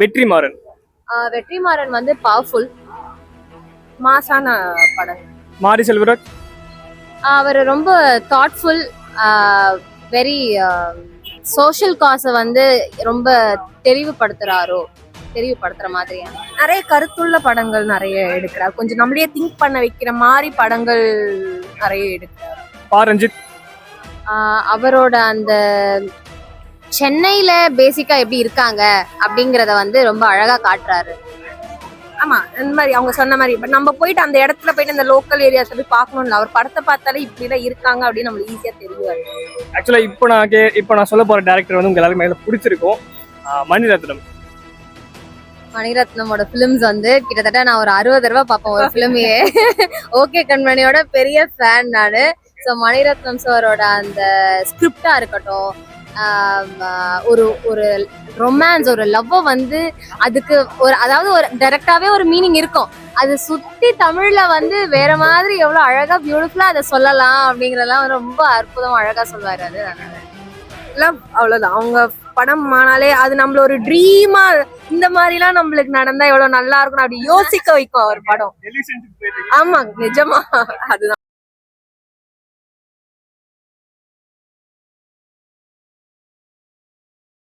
வெற்றிமாறன். வெற்றிமாறன் வந்து பவர்ஃபுல் மாசான படம். மாரி செல்வராஜ். அவர் ரொம்ப தாட்ஃபுல், வெரி சோஷியல் காஸை வந்து ரொம்ப தெளிவுபடுத்துற மாதிரியான நிறைய கருத்துள்ள படங்கள் நிறைய எடுக்கிறார். கொஞ்சம் நம்மளே திங்க் பண்ண வைக்கிற மாதிரி படங்கள் நிறைய எடுக்கிறார். ரஞ்சித். அவரோட அந்த சென்னையில பேசிக்கா எப்படி இருக்காங்க அப்படிங்கறத வந்து ரொம்ப அழகா காட்டுறாரு. ஆமா, இந்த மாதிரி அவங்க சொன்ன மாதிரி இப்ப நம்ம போயிட்டு அந்த இடத்துல போயிட்டு அந்த லோக்கல் ஏரியாஸ் போய் பார்க்கணும்ல, அவர் படத்தை பார்த்தாலே இப்படிதான் இருக்காங்க அப்படின்னு நம்மளுக்கு ஈஸியா தெரியும். ஆக்சுவலா இப்போ நான் சொல்ல போற டைரக்டர் வந்து உங்க எல்லாருக்கும் மேல பிடிச்சிருக்கும். மணிரத்னம். மணிரத்னமோட பிலிம்ஸ் வந்து கிட்டத்தட்ட நான் ஒரு 60 தடவை பார்ப்பேன் ஒரு பிலிமையே. ஓகே கண்மணியோட பெரிய ஃபேன் நானு. ஸோ மணிரத்னம் சாரோட அந்த ஸ்கிரிப்டா இருக்கட்டும், ஒரு ஒரு ரொமான்ஸ், ஒரு லவ் வந்து அதுக்கு அதாவது ஒரு டைரக்டாவே ஒரு மீனிங் இருக்கும். அது சுத்தி தமிழ்ல வந்து வேற மாதிரி எவ்வளவு அழகா பியூட்டிஃபுல்லா அதை சொல்லலாம் அப்படிங்கறதெல்லாம் ரொம்ப அற்புதம் அழகா சொல்லுவாரு. அது லவ் அவ்வளவுதான். அவங்க படம் ஆனாலே அது நம்மள ஒரு ட்ரீமா, இந்த மாதிரி எல்லாம் நம்மளுக்கு நடந்தா எவ்வளவு நல்லா இருக்கும் அப்படி யோசிக்க வைக்கும் அவர் படம். ஆமா, நிஜமா அதுதான்.